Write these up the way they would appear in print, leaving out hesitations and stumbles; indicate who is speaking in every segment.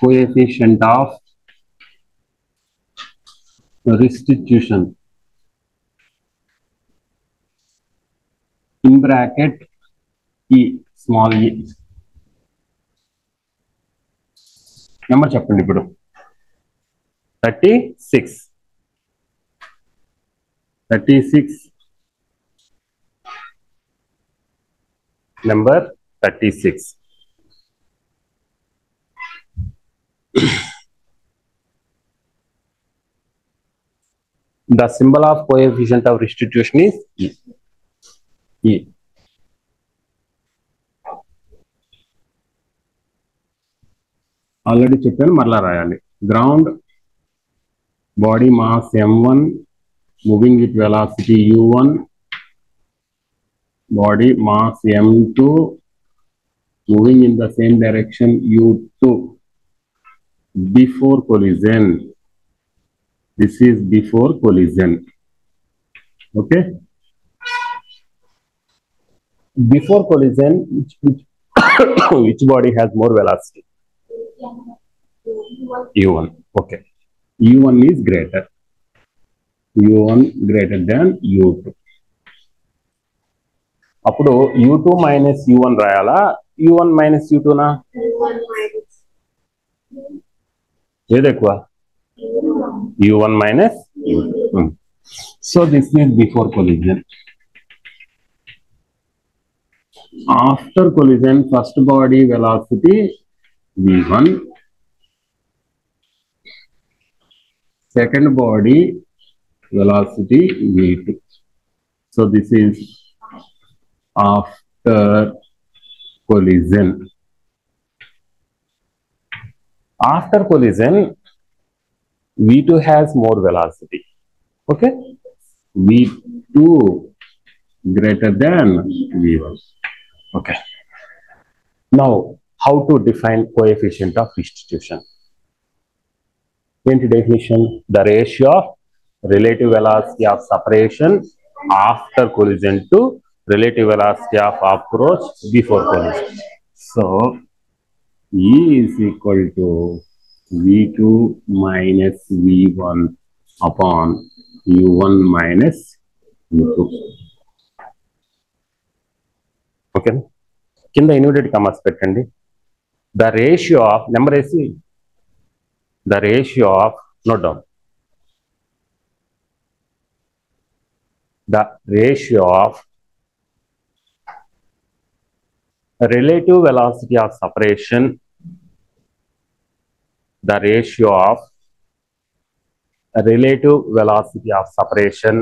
Speaker 1: coefficient of restitution in bracket E, small e. Number చెప్పండి ఇప్పుడు 36 number 36. The symbol of coefficient of restitution is E. E. Already చెప్పాను, మరలా రాయాలి. Ground body mass m1 moving with velocity u1, body mass m2 moving in the same direction u2 before collision. This is before collision. Okay, before collision which body has more velocity? u1. Okay, u1 is greater than u2. అప్పుడు u2 minus u1 రాయాలా, u1 minus u2 నా? ఏది ఎక్కువ? u1 minus u2. So this is before collision. After collision first body velocity v1, second body velocity v2. So this is after collision. After collision v2 has more velocity. Okay, v2 greater than v1. Okay, now how to define coefficient of restitution? ఏంటి definition? The ratio of relative velocity of separation after collision to relative velocity of approach before collision. So E is equal to v2 minus v1 upon u1 minus u2. Okay, కింద inverted commas పెట్టండి. The ratio of number వేసి the ratio of, note down, the ratio of relative velocity of separation, the ratio of relative velocity of separation,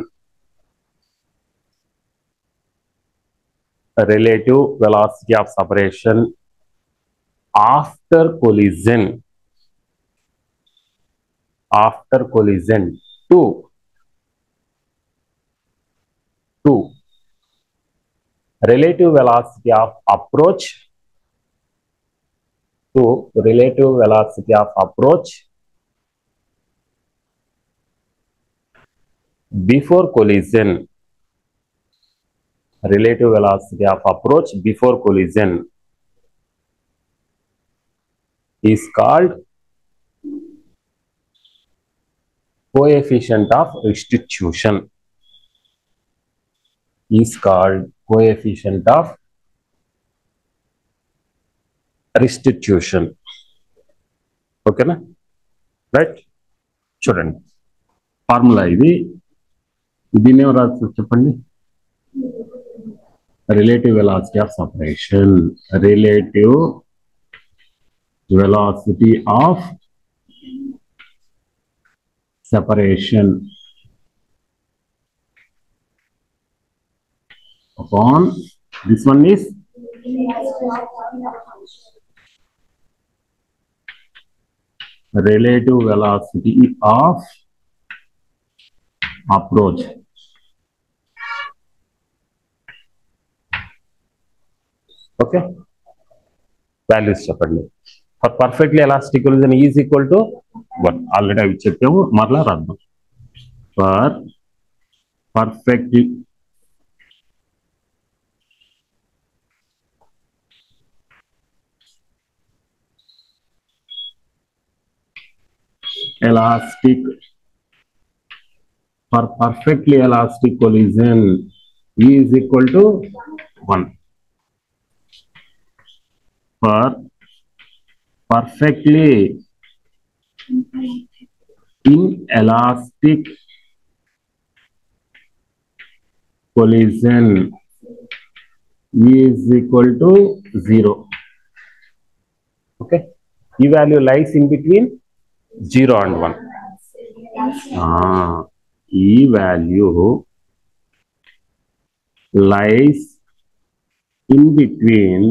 Speaker 1: relative velocity of separation after collision to relative velocity of approach before collision. Relative velocity of approach before collision is called coefficient of restitution. Is called coefficient of restitution. Okay na? Right? చూడండి formula ఇది. దీన్ని ఏమో రాదు చెప్పండి. Relative velocity of separation, relative velocity of separation upon, this one is relative velocity of approach. Okay, values చెప్పండి. For perfectly elastic collision E is equal to 1. Already అవి చెప్పాము, మరలా రాద్దాం. For perfect elastic, for perfectly elastic collision, E is equal to 1. For perfectly inelastic collision, E is equal to 0. Okay, E value lies in between 0 and 1. E value lies in between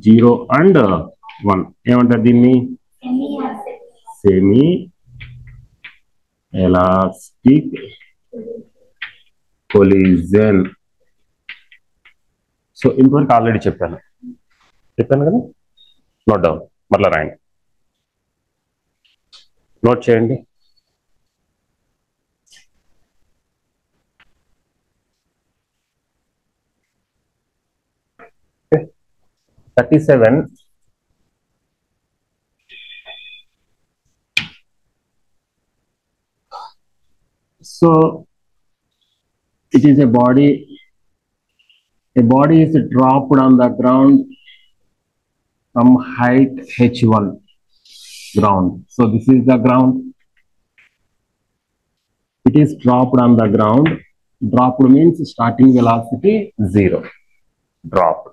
Speaker 1: 0 and 1. ఏమంటారు దీన్ని? Semi elastic collision. So ఇంతవరకు already చెప్పాను కదా. Note down, మళ్ళీ రాయండి, note చేయండి. Okay. 37. So it is a body. A body is dropped on the ground from height h1 ground. So this is the ground. It is dropped on the ground. Dropped means starting velocity 0. Dropped.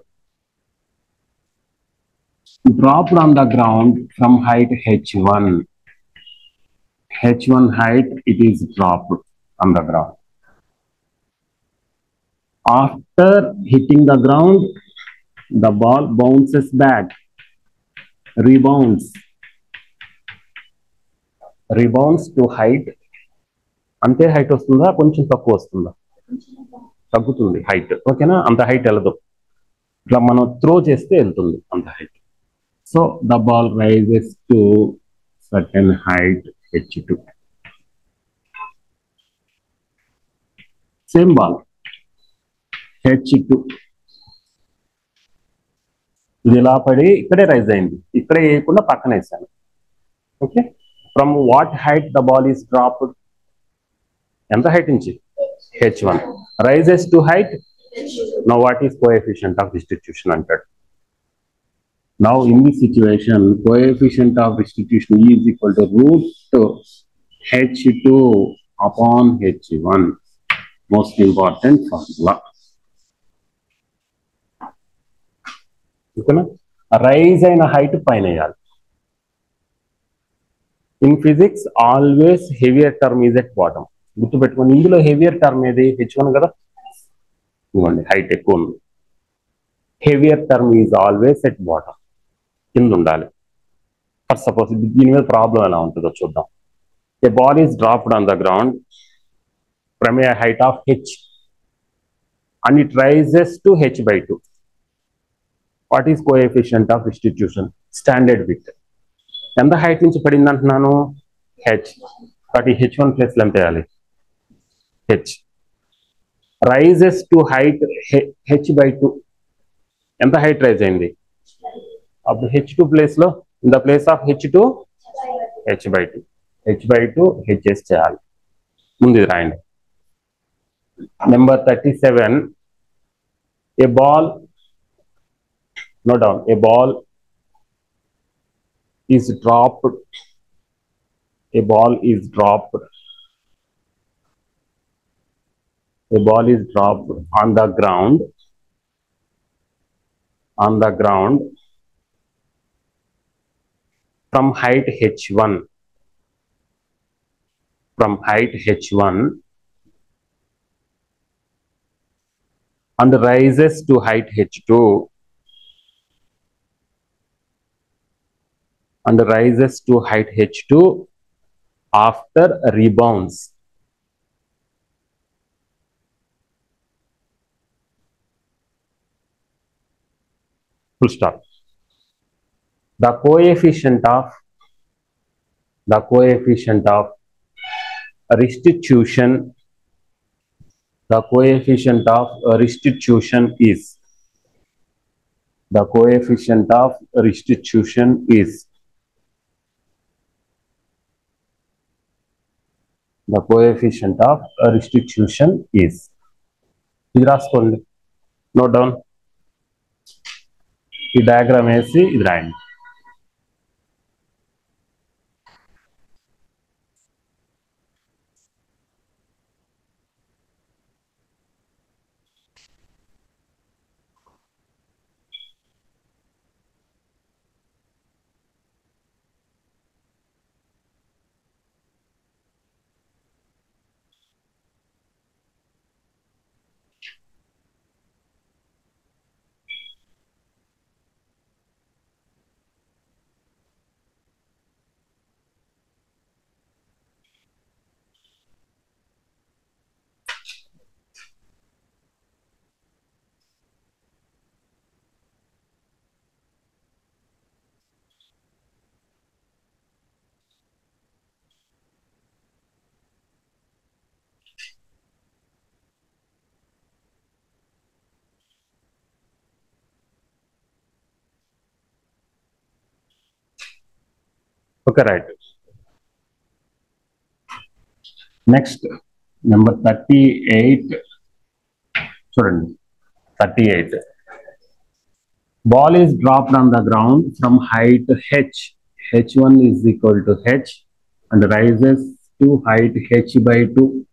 Speaker 1: Dropped on the ground from height h1. h1 height, it is dropped on the ground. After hitting the ground, the ball bounces back, rebounds to height. అంతే height వస్తుందా, కొంచెం తక్కువ వస్తుందా? తగ్గుతుంది height. ఓకేనా, అంత height వెళ్ళదు. ఇట్లా మనం త్రో చేస్తే వెళ్తుంది అంత height. So the ball rises to certain height h2. Same ball h2. ఇది ఇలా పడి ఇక్కడే రైజ్ అయింది, ఇక్కడే వేయకుండా పక్కన వేసాను. Okay, from what height the ball is dropped? ఎంత హైట్ నుంచి? h1. Rises to height. Now what is coefficient of distribution అంటాడు. Now in this situation coefficient of distribution is equal to root h2 upon h1. Most important formula. ఓకేనా, rise అయిన height పైన వేయాలి. In physics always heavier term is at bottom. గుర్తుపెట్టుకోండి, ఇందులో heavier term ఏది? h1 కదా. ఇవ్వండి, హైట్ ఎక్కువ ఉంది. Heavier term is always at bottom, కింద ఉండాలి. ఫర్ సపోజ్ దీని మీద ప్రాబ్లం ఎలా ఉంటుందో చూద్దాం. A ball is dropped on the ground from a height of h and it rises to h/2. What is coefficient of restitution? Standard bit. ఎంత height నుంచి పడింది అంటున్నాను? h. కాబట్టి h1 ప్లస్ ఎంత వేయాలి? h. Rises to height h/2. ఎంత height rise అయింది? అప్పుడు h2 ప్లేస్ లో, in the place of h2 h/2. h/2 hs చేయాలి. ముందు ఇది రాయండి. Number 37. A ball, note down, a ball is dropped. A ball is dropped. A ball is dropped on the ground. On the ground from height h1. From height h1 and rises to height h2. And rises to height h2 after rebounds. Full stop. The coefficient of restitution. The coefficient of restitution is. The coefficient of restitution is the coefficient of restitution is. ఇది రాసుకోండి, note down. ఈ diagram వేసి ఇది రాయండి. Okay, right. Next, number 38. Student, 38. Ball is dropped on the ground from height h. h1 is equal to h and rises to height h by 2.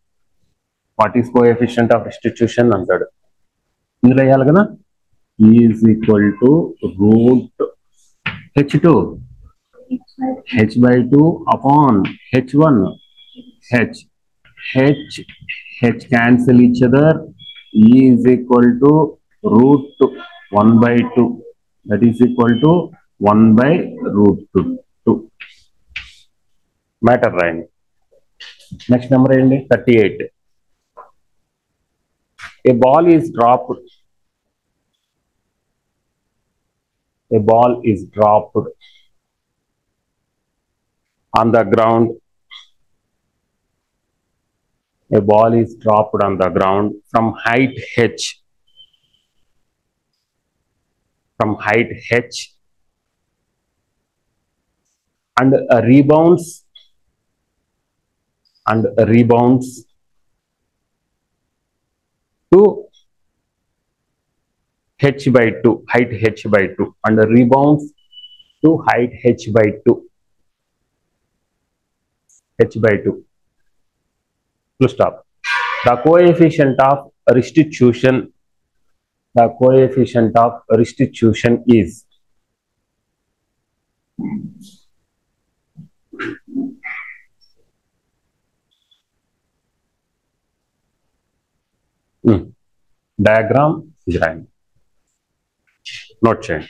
Speaker 1: What is coefficient of restitution? Answered. E is equal to root h2. h by 2 upon h1. h cancel each other. E is equal to root 1 by 2. That is equal to 1 by root 2. Matter, right? Next number is 38. A ball is dropped. A ball is dropped on the ground. A ball is dropped on the ground from height h. From height h and rebounds to h by 2, height h by 2, and rebounds to height h by 2. h by 2. Full stop. The coefficient of restitution. The coefficient of restitution is. Diagram is right. Not change.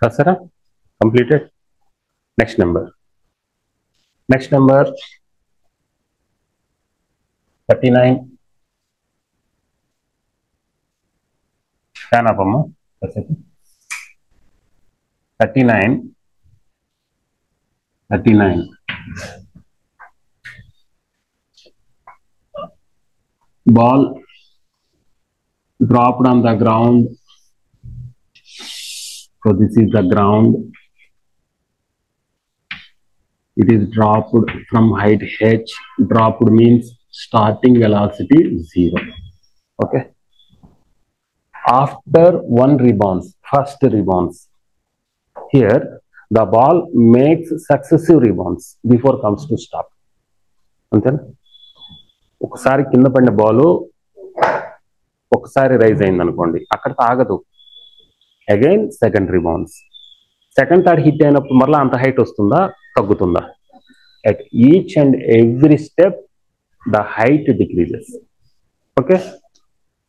Speaker 1: Kasara completed. Next number Next number 39. Fan up, amma. 39. Ball dropped on the ground. So this is the ground. It is dropped from height h. Dropped means starting velocity 0. Okay. After one rebounds, first rebounds. Here the ball makes successive rebounds before comes to stop. అంతేనా? ఒకసారి కింద పడిన ball ఒకసారి rise అయింది అనుకోండి, అక్కడ తాగదు. Again second rebounds. Second third hit అయినప్పుడు మరలా అంత హైట్ వస్తుందా, తగ్గుతుందా? At each and every step the height decreases. Okay,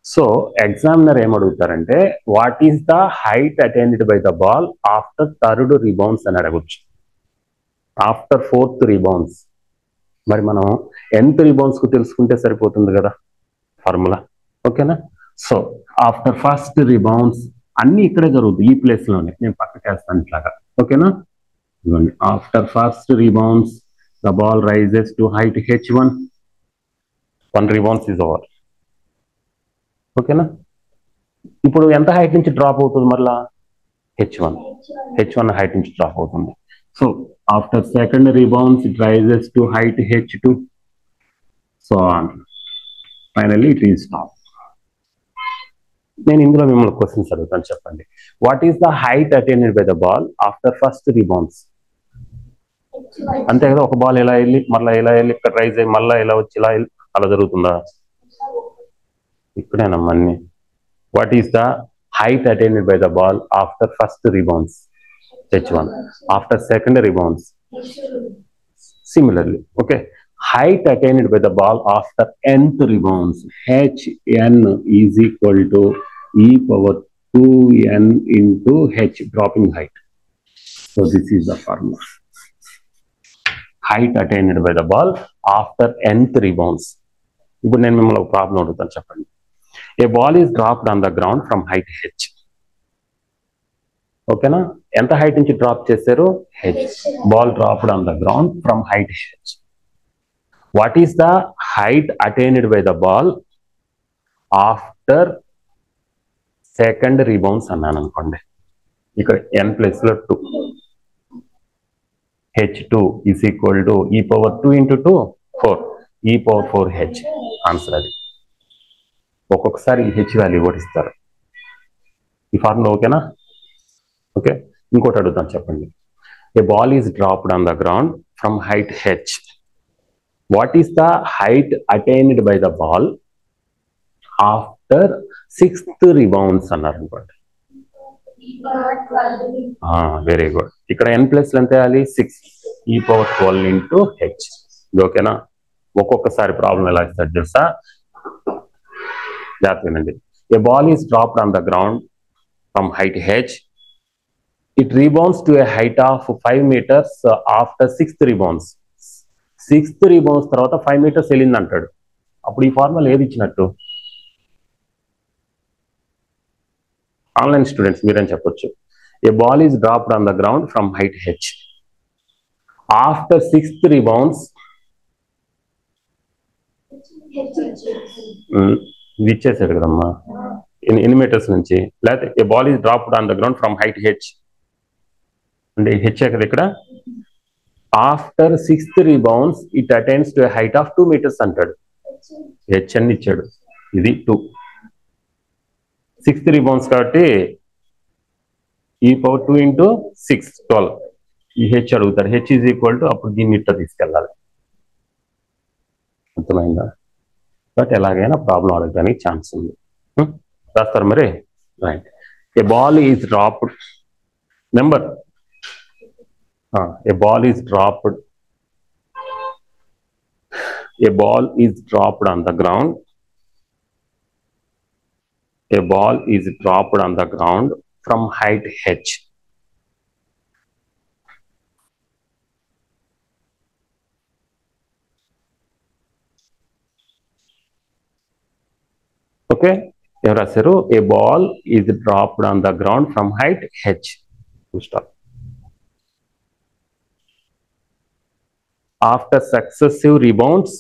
Speaker 1: so examiner ఏం అడుగుతారంటే what is the height attained by the ball after third rebounds అని అడగొచ్చు. After fourth rebounds. మరి మనం nth రిబౌండ్స్ కు తెలుసుకుంటే సరిపోతుంది కదా ఫార్ములా. ఓకేనా? సో ఆఫ్టర్ ఫస్ట్ రిబౌండ్స్ అన్ని ఇక్కడే జరుగుతుంది, ఈ ప్లేస్ లోనే. నేను పక్కకి వేస్తాను ఇట్లాగా. ఓకేనా? After first rebounds the ball rises to height h1. One rebounds is over. ఓకేనా? ఇప్పుడు ఎంత హైట్ నుంచి డ్రాప్ అవుతుంది మరలా? h1 హైట్ నుంచి డ్రాప్ అవుతుంది. So after second rebounds it rises to height h2. So on finally it is stop. నేను ఇందులో మిమ్మల్ని క్వశ్చన్స్ అడుగుతాను, చెప్పండి. What is the height attained by the ball after first rebounds? అంతే కదా, ఒక బాల్ ఎలా వెళ్ళి మళ్ళీ ఎలా వెళ్ళి ఇక్కడ రైజ్ అయ్యి మళ్ళీ ఎలా వచ్చి ఇలా అలా జరుగుతుందా? ఇక్కడేనమ్మా అన్ని. What is the height attained by the ball after first rebounds? h1. After second rebounds similarly. Okay, height attained by the ball after nth rebounds hn is equal to e⁻2n into h, dropping height. So this is the formula. Height attained by the ball after nth rebounds. ఇప్పుడు నేను మిమ్మల్ని ఒక problem అడుగుతాను, చెప్పండి. A ball is dropped on the ground from height h. ఓకేనా? ఎంత height నుంచి drop చేశారు? h. Ball dropped on the ground from height h. What is the height attained by the ball after second rebounds అన్నాను అనుకోండి. ఇక్కడ n plus లో 2. h2 is equal to e⁻2 into 2 4 e⁻4h. Answer అది. ఒక్కొక్కసారి ఈ h value కూడా ఇస్తారు. ఈ ఫార్ములా ఓకేనా? ఓకే, ఇంకోటి అడుగుతాను, చెప్పండి. A ball is dropped on the ground from height h. What is the height attained by the ball after sixth rebounds అన్నారు అనుకోండి. Very good. ఇక్కడ n ప్లస్ ఎంత వేయాలి? 6 e⁻12 into h. ఓకేనా? ఒక్కొక్కసారి ప్రాబ్లం ఎలా ఇస్తారు తెలుసా? జాగ్రత్తగానండి. A ball is dropped on the ground from height h. It rebounds to a height of 5 meters after sixth rebounds. Sixth rebounds తర్వాత 5 meters వెళ్ళింది అంటాడు. అప్పుడు ఈ ఫార్ములా ఏది ఇచ్చినట్టు? ఆన్లైన్ స్టూడెంట్స్ మీరేం చెప్పొచ్చు? A ball is dropped on the ground from height h. After sixth rebounds ఇది ఇచ్చేసాడు కదమ్మా, ఎన్ని మీటర్స్ నుంచి. లేకపోతే a ball is dropped on the ground from height h అంటే h కదా ఇక్కడ. After sixth rebounds it attains to height of 2 meters అంటాడు. h అని ఇచ్చాడు, ఇది 2. సిక్స్త్ రిబౌండ్స్ కాబట్టి e⁻2 into 6 12. ఈ h అడుగుతాడు. h ఈజ్ ఈక్వల్ టు అప్పుడు దీన్ని ఇట్లా తీసుకెళ్ళాలి. అర్థమైందా? బట్ ఎలాగైనా ప్రాబ్లం అడగడానికి ఛాన్స్ ఉంది. రాస్తారు మరి. Right. A ball is dropped number a ball is dropped on the ground. A ball is dropped on the ground from height h. Okay, ఎవరు రాశారు? A ball is dropped on the ground from height H. Stop. After successive rebounds,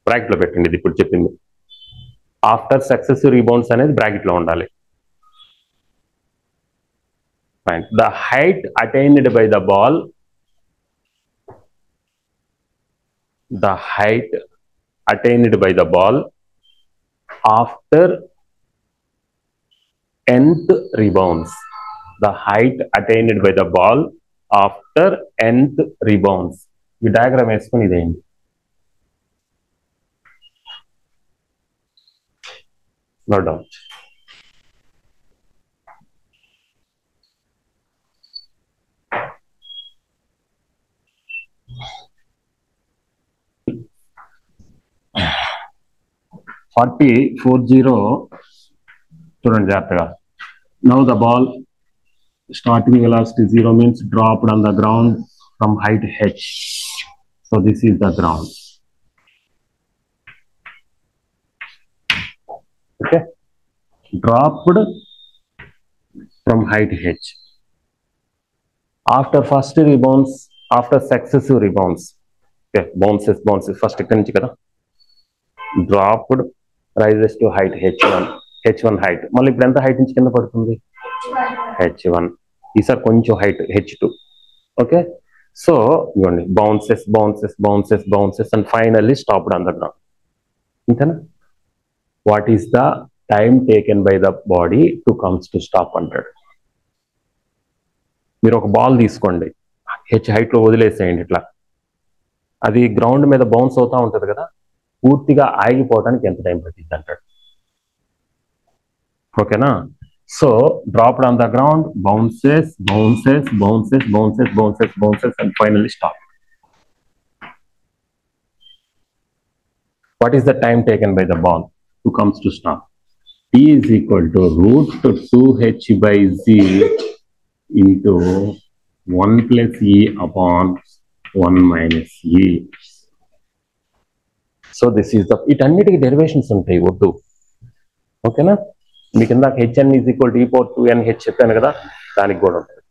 Speaker 1: bracket లో పెట్టండి. ఇది ఇప్పుడు చెప్పింది. After successive రిబౌండ్స్ అనేది bracket లో ఉండాలి. The height attained by the ball, after nth rebounds. The height attained by the ball after nth rebounds. ఈ diagram వేసుకుని ఇదేంటి? No doubt. చూడండి జాగ్రత్తగా. Now the ball starting velocity 0 means dropped on the ground from height h. So this is the ground. Okay, dropped from height h. After first rebounds, after successive rebounds, okay, bounces first ikkadi nunchi kada, dropped rises to height h1 height. మళ్ళీ ఇప్పుడు ఎంత height నుంచి కింద పడుతుంది? h1. ఈసారి కొంచెం height h2. Okay, so ఇవ్వండి bounces and finally stopped on the ground. ఇంతేనా? What is the time taken by the body to comes to stop అంటాడు. మీరు ఒక బాల్ తీసుకోండి, హెచ్ హైట్ లో వదిలేసేయండి ఇట్లా, అది గ్రౌండ్ మీద బౌన్స్ అవుతా ఉంటది కదా, పూర్తిగా ఆగిపోవడానికి ఎంత టైం పట్టింది అంటాడు. ఓకేనా? So dropped on the ground, bounces and finally stop. What is the time taken by the ball to comes to stop? T is equal to root 2h by z into 1 plus e upon 1 minus e. So this is the, ఇటన్నిటికి derivations ఉంటాయి వద్దు. ఓకేనా? మీకు ఇందాక hn is equal to e power 2n h చెప్పాను కదా, దానికి కూడా ఉంటుంది.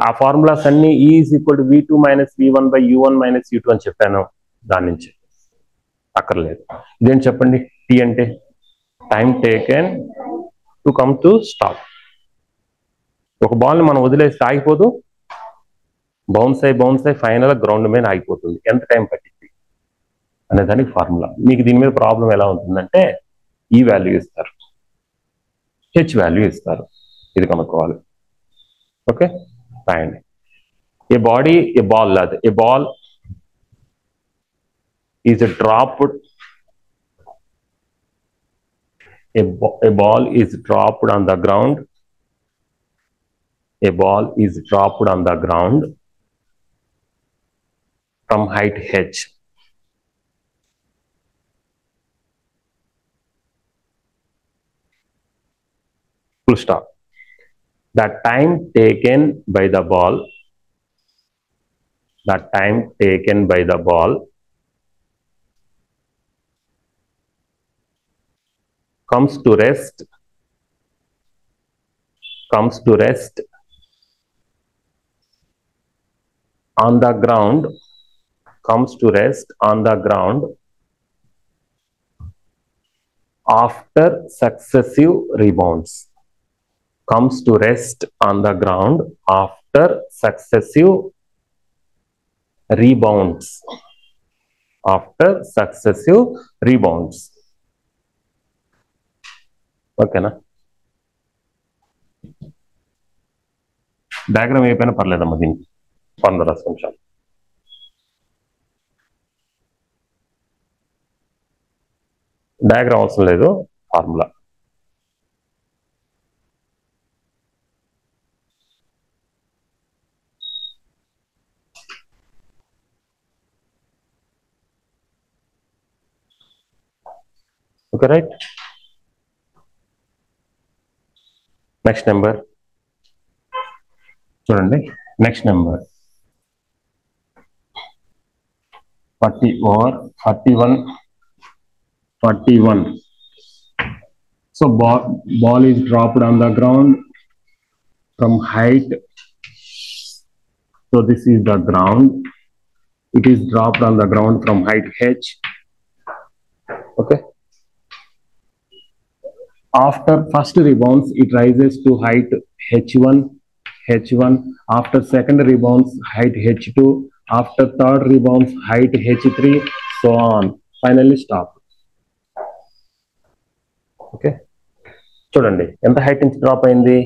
Speaker 1: ఆ ఫార్ములాస్ అన్ని e is equal to v2 minus v1 by u1 minus u2 అని చెప్పాను, దాని నుంచి అక్కర్లేదు. ఇదేంటి చెప్పండి? T అంటే time taken to come to stop. ఒక బాల్ని మనం వదిలేస్తే ఆగిపోదు, బౌన్స్ అయి ఫైనల్ గ్రౌండ్ మీద ఆగిపోతుంది. ఎంత టైం పట్టింది అనే దానికి ఫార్ములా. మీకు దీని మీద ప్రాబ్లం ఎలా ఉంటుందంటే, ఈ వాల్యూ ఇస్తారు, హెచ్ వాల్యూ ఇస్తారు, ఇది కనుక్కోవాలి. ఓకే, రాయండి. A ball is dropped, a ball is dropped on the ground. A ball is dropped on the ground from height h. Full stop. The time taken by the ball comes to rest on the ground, after successive rebounds. Comes to rest on the ground after successive rebounds. ఓకేనా? Diagram అయిపోయినా పర్లేదమ్మా, దీనికి 15 నిమిషాలు. Diagram అవసరం లేదు, formula. Okay, right. Next number చూడండి. Next number 40 or 41. So ball is dropped on the ground from height. So this is the ground. It is dropped on the ground from height h. Okay. After first rebounds, it rises to height h1. After second rebounds, height h2. After third rebounds, height h3. So on. Finally stop. Okay. చూడండి ఎంత height నుంచి drop అయింది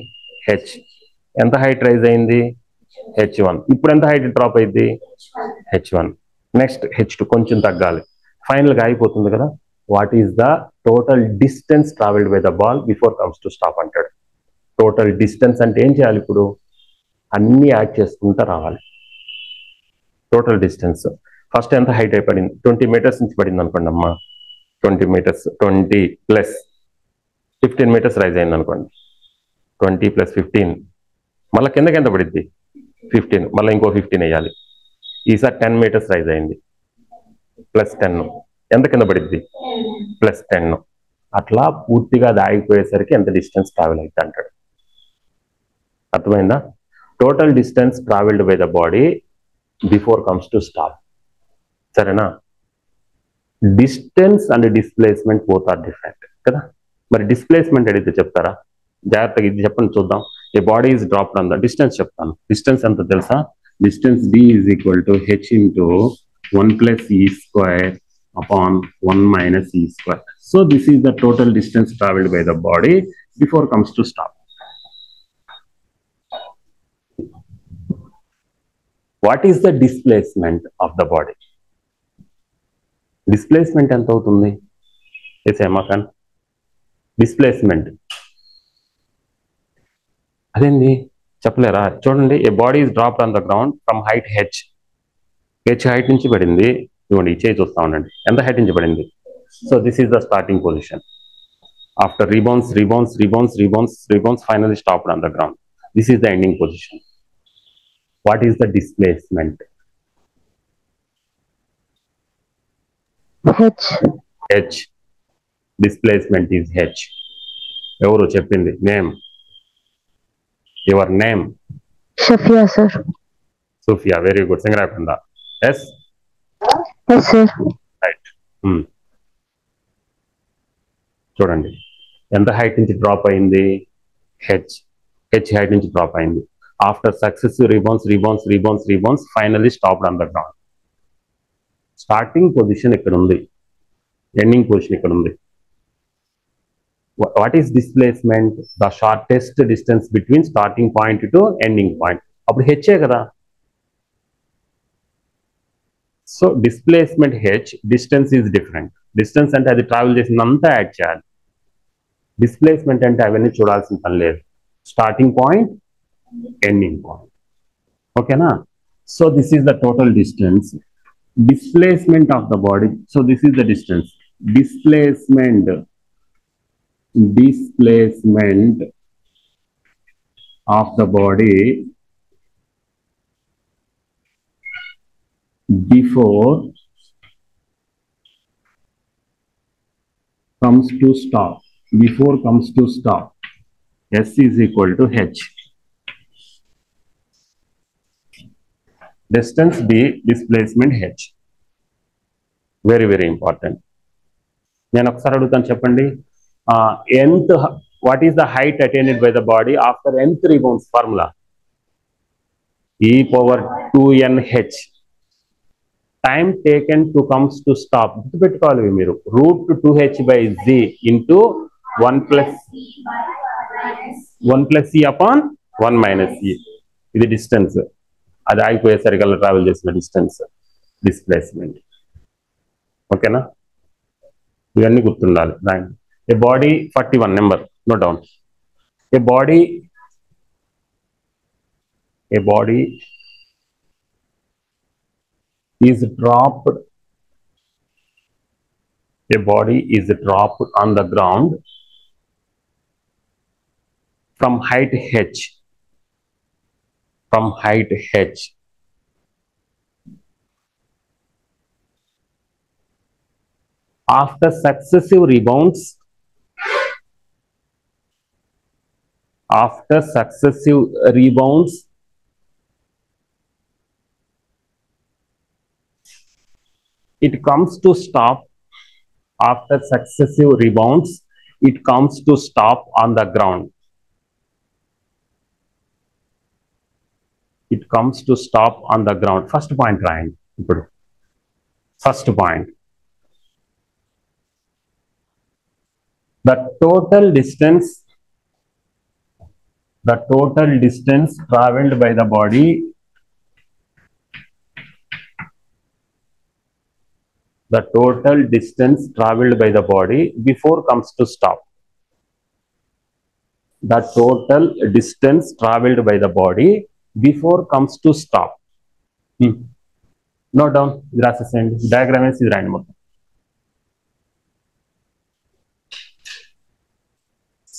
Speaker 1: h. ఎంత height rise అయింది h1. ఇప్పుడు ఎంత height drop అయింది h1. Next h2 కొంచెం తగ్గాలి. ఫైనల్ గా అయిపోతుంది కదా. What is the total distance travelled by the ball before comes to stop అంటాడు. టోటల్ డిస్టెన్స్ అంటే ఏం చేయాలి ఇప్పుడు అన్ని యాడ్ చేసుకుంటూ రావాలి. టోటల్ డిస్టెన్స్ ఫస్ట్ ఎంత హైట్ అయిపడింది 20 మీటర్స్ నుంచి పడింది అనుకోండి అమ్మా. 20 మీటర్స్ 20 ప్లస్ 15 మీటర్స్ రైజ్ అయింది అనుకోండి. 20 ప్లస్ 15 మళ్ళీ కిందకి ఎంత పడిద్ది 15 మళ్ళీ ఇంకో 15 వేయాలి. ఈసారి 10 మీటర్స్ రైజ్ అయింది ప్లస్ 10 ఎంత కింద పడిద్ది ప్లస్ 10. అట్లా పూర్తిగా అది ఆగిపోయేసరికి ఎంత డిస్టెన్స్ ట్రావెల్ అయితే అంటాడు. అర్థమైందా? Total distance travelled by the body before comes to stop. సరేనా? Distance and displacement both are different కదా. మరి డిస్ప్లేస్మెంట్ అడిగితే చెప్తారా? జాగ్రత్తగా ఇది చెప్పండి చూద్దాం. A body is dropped on the distance చెప్తాను. డిస్టెన్స్ ఎంత తెలుసా? Distance d is equal to h into 1 plus e square upon 1 minus e square. So this is the total distance traveled by the body before comes to stop. What is the displacement of the body? Displacement ఎంత అవుతుంది? ఏమాకన్ displacement అదేంది చెప్పలేరా? చూడండి, a body is dropped on the ground from height h. Height నుంచి పడింది. ఇవ్వండి ఈ చేయి చూస్తా ఉండండి ఎంత హైట్ నుంచి పడింది. So this is the starting position. After rebounds finally stopped on the ground. This is the ending position. What is the displacement? h. Displacement is h. ఎవరు చెప్పింది? Name. Your name?
Speaker 2: Sophia sir.
Speaker 1: Sophia, very good. సింగరాకుండా yes.
Speaker 2: Yes sir.
Speaker 1: Right. చూడండి ఎంత height నుంచి drop అయింది h height నుంచి drop అయింది. After successive rebounds finally stopped on the ground. Starting position ఇక్కడ ఉంది, ఎండింగ్ పొజిషన్ ఇక్కడ ఉంది. What is displacement? The shortest distance between starting point to ending point. అప్పుడు హెచ్ఏ కదా. So displacement h, distance is different. Distance అంటే అది travel చేసిందంతా add చేయాలి. డిస్ప్లేస్మెంట్ అంటే అవన్నీ చూడాల్సిన పని లేదు. Starting point, ending point. ఓకేనా? So this is the total distance. Displacement of the body. So this is the distance. Displacement of the body before comes to stop. S is equal to h. Distance d, displacement h. Very very important. నేను ఒకసారి అడుగుతాను చెప్పండి. nth, what is the height attained by the body after nth rebounds? Formula e power 2nh. Time taken to comes to stop. గుర్తుపెట్టుకోవాలి మీరు. √2h/z into 1 plus e upon 1 minus e. ఇది distance. అది ఆగిపోయేసరికల్లా travel చేసిన distance displacement. ఓకేనా? ఇవన్నీ గుర్తుండాలి. A body 41 number note down. A body is dropped on the ground from height h. after successive rebounds, it comes to stop. After successive rebounds, it comes to stop on the ground. It comes to stop on the ground. First point, Ryan. First point. The total distance traveled by the body, before comes to stop. The total distance traveled by the body before comes to stop. Note down. Diagram is random.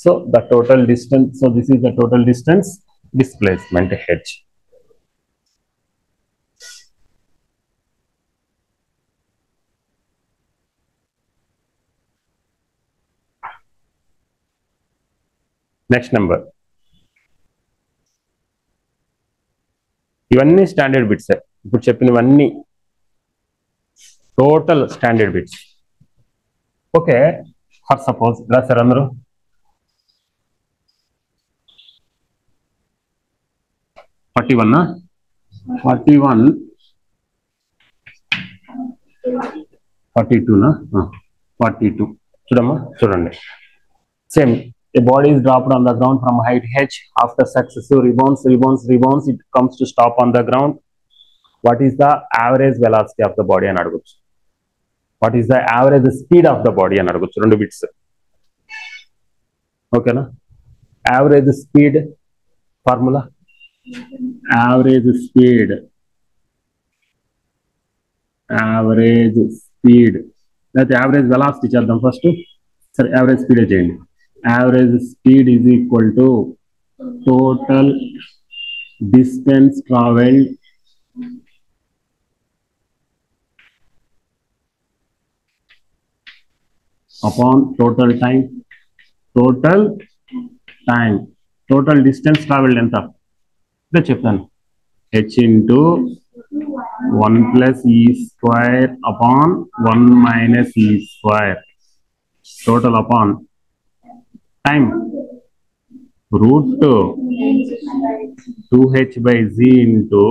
Speaker 1: So the total distance, so this is the total distance displacement h. Next number. ఇవన్నీ standard bits. ఇప్పుడు చెప్పినవన్నీ total standard bits. Okay, for suppose రాశారు అందరూ 41 42 42 చూడమ్మా, చూడండి. Same, a body is dropped on the ground from height h. After successive rebounds, it comes to stop on the ground. What is the average velocity of the body అని అడగొచ్చు. What is the average speed of the body అని అడగొచ్చు. రెండు bits. ఓకేనా? Average speed formula, average speed లేకపోతే average velocity చేద్దాం first. సరే, average స్పీడే చేయండి. Average speed is equal to total distance traveled upon total time. Total distance traveled ఎంత ఇదే చెప్తాను. h into 1 plus e square upon 1 minus e square. Total upon time, root 2h by z into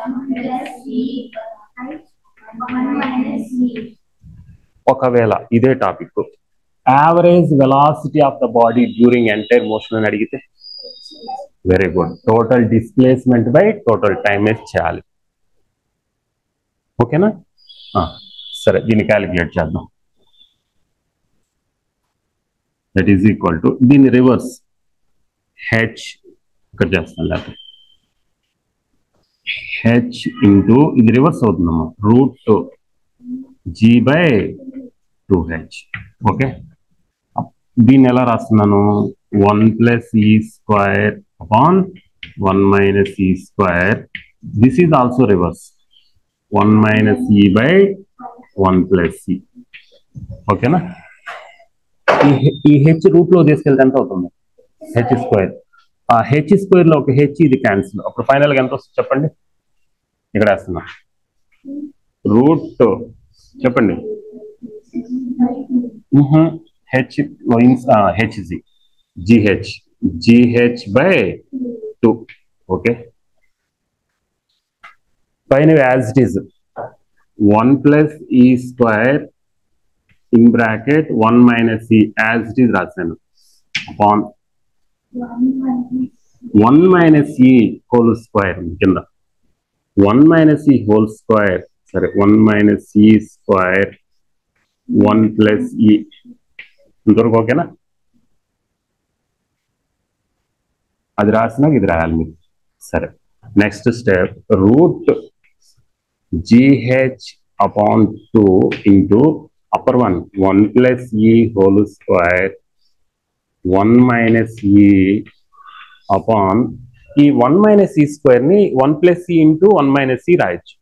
Speaker 1: 1 ఒకవేళ ఇదే topic average velocity of the body during entire motion అని అడిగితే, very good, total displacement by total time చేయాలి. ఓకేనా? సరే, దీన్ని calculate చేద్దాం. That is equal to, దీని రివర్స్ h ఇక్కడ చేస్తాను, లేకపోతే h ఇంటూ ఇది రివర్స్ అవుతుందమ్మా, root g by 2h. Okay, దీన్ని ఎలా రాస్తున్నాను? 1 plus e square upon 1 minus e square. This is also reverse, 1 minus e by 1 plus e. ఓకేనా? ఈ హెచ్ రూట్ లో తీసుకెళ్తే ఎంత అవుతుంది? H square. ఆ హెచ్ స్క్వేర్ లో ఒక హెచ్ ఇది క్యాన్సిల్. అప్పుడు ఫైనల్ గా ఎంత వస్తుంది చెప్పండి? ఇక్కడ వేస్తున్నా, రూట్ చెప్పండి, హెచ్జి జిహెచ్ బై 2. ఓకే, పైన as it is 1 plus e square in bracket 1 minus e as it is రాశాను upon 1 minus e whole square కింద 1 minus e whole square, సరే 1 minus e square 1 plus e ఇంతవరకు ఓకేనా? అది రాసినాక ఇది రాయాలి మీరు. సరే, next step, root gh upon 2 into upper one 1 plus e whole square 1 minus e upon ఈ 1 minus e square ని 1 plus e into 1 minus e రాయొచ్చు.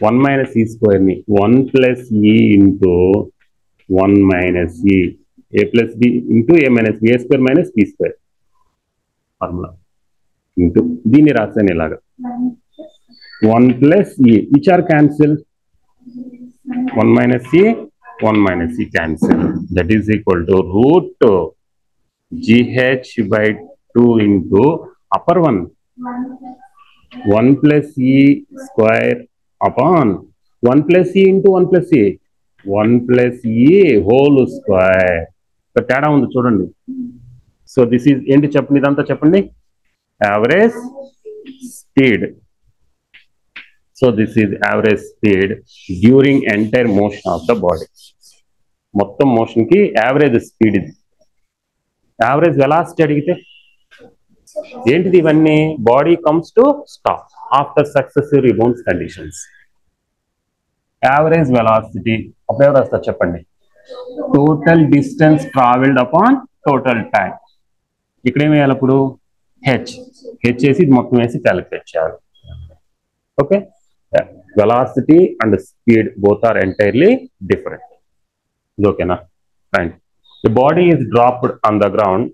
Speaker 1: 1 minus e square ni 1 plus e into 1 minus e, a plus b into a minus b, a square minus b square formula into దీన్ని రాసాను ఇలాగా 1 plus e, which are cancelled, 1 minus e, 1 minus e cancel, that is equal to root gh by 2 into upper one 1 plus e square upon 1 plus e into 1 plus e 1 plus e whole square. తేడా ఉంది చూడండి. So this is ఏంటి చెప్పండి, ఇదంతా చెప్పండి, average speed. So this is average speed during entire motion of the body. మొత్తం motion కి average speed ఇది. యావరేజ్ వెలాసిటీ అడిగితే ఏంటిది ఇవన్నీ? Body comes to stop after successive rebounds conditions. Average velocity అప్పుడు ఎవరు వస్తారు చెప్పండి? Total distance travelled upon total time. ఇక్కడ ఏం వేయాలి అప్పుడు? హెచ్ వేసి ఇది మొత్తం వేసి క్యాలిక్యులేట్ చేయాలి. Okay, velocity and speed both are entirely different. ఇది ఓకేనా? Right. The body is dropped on the ground.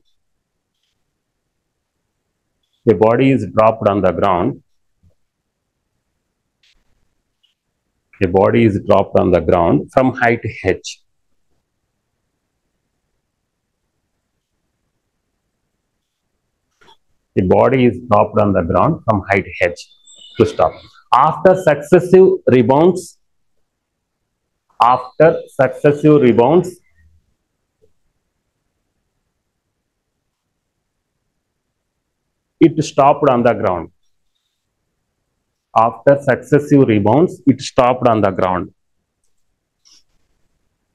Speaker 1: The body is dropped on the ground. The body is dropped on the ground from height h. The body is dropped on the ground from height h to stop. After successive rebounds, it stopped on the ground. After successive rebounds, it stopped on the ground.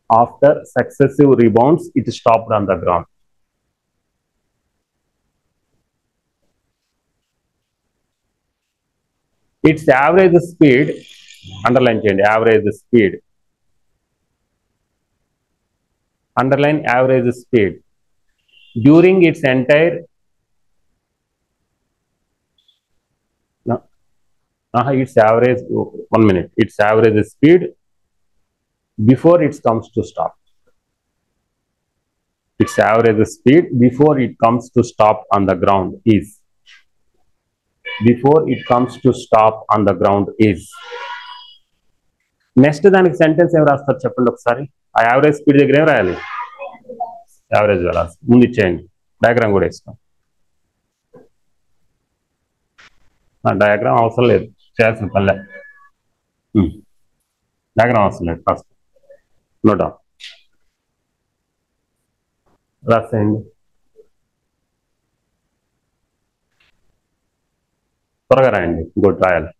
Speaker 1: After successive rebounds, it stopped on the ground. Its average speed, underline change, average speed. Underline average speed. During its entire its average, 1 minute, its average speed before it comes to stop. Its average speed before it comes to stop on the ground is, before it comes to stop on the ground is. Next దానికి sentence ఏం రాస్తారు చెప్పండి ఒకసారి. ఆ average speed దగ్గర ఏం రాయాలి? Average velocity ముందు ఇచ్చేయండి. డయాగ్రామ్ కూడా ఇస్తాం. డయాగ్రామ్ అవసరం లేదు, చేయాల్సిన పల్లె. డయాగ్రామ్ అవసరం లేదు, ఫస్ట్ నోట్ రాసేయండి. త్వరగా రాయండి, ఇంకోటి రాయాలి.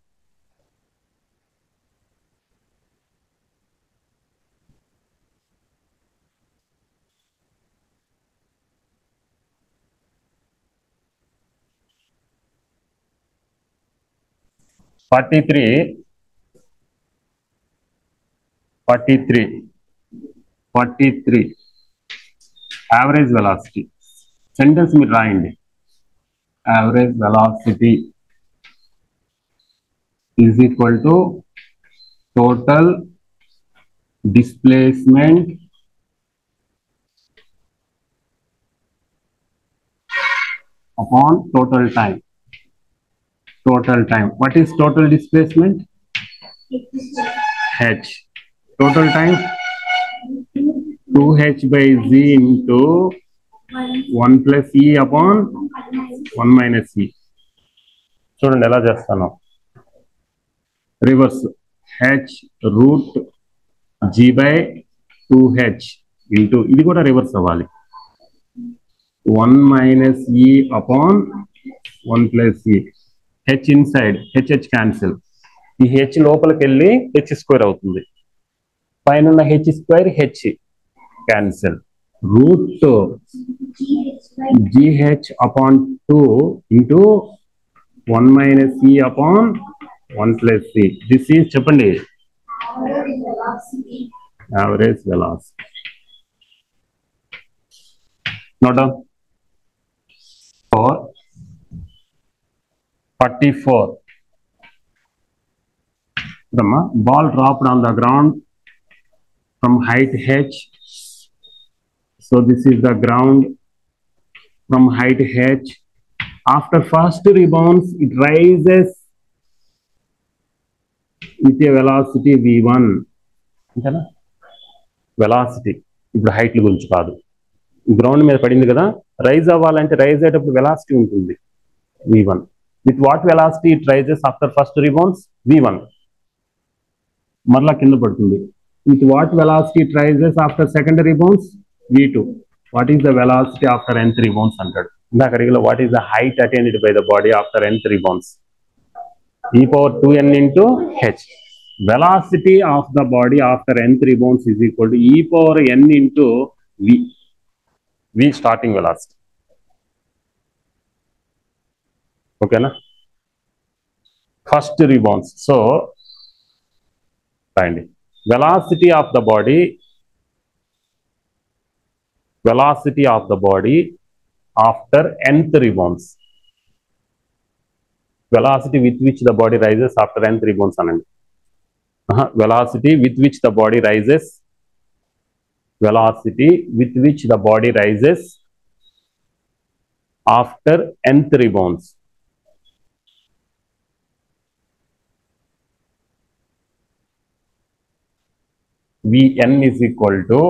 Speaker 1: యావరేజ్ వెలాసిటీ సెంటెన్స్ మీరు రాయండి. Average velocity is equal to total displacement upon total time. Total time. What is total displacement? H. Total time 2h by z into 1 plus e upon 1 minus e. చూడండి ఎలా చేస్తాను. Reverse h root g by 2h into ఇది కూడా reverse అవ్వాలి. 1 minus e upon 1 plus e. h inside, h cancel. ఈ h లోపలికి వెళ్ళి h square అవుతుంది. పైన ఉన్న h square h cancel. Root gh upon 2 into 1 minus e upon 1 plus c. This is చెప్పండి average velocity. Note down. For 44 The ball dropped on the ground from height h. So this is the ground from height h. After first rebounds, it rises with a velocity v1. అంతేనా? Velocity ఇప్పుడు height గురించి కాదు, ground మీద పడింది కదా, rise అవ్వాలంటే rise అయ్యేటప్పుడు velocity ఉంటుంది v1. With what velocity it rises after first rebounds v1. మరలా కింద పడుతుంది. With what velocity it rises after second rebounds v2. What is the velocity after nth rebounds అంటాడు. ఇందాక అడిగిలో what is the height attained by the body after nth rebounds, e⁻2n into h. Velocity of the body after nth rebounds is equal to e⁻n into v. V starting velocity. Okay na? First rebounds. So find it. Velocity of the body after nth rebounds. Velocity with which the body rises after nth rebounds anandi. Velocity with which the body rises. Velocity with which the body rises after nth rebounds. Vn is equal to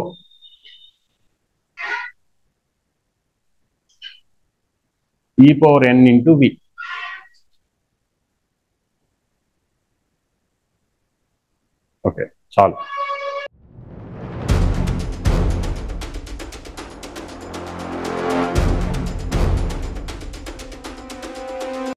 Speaker 1: e⁻n into v. Okay, solve.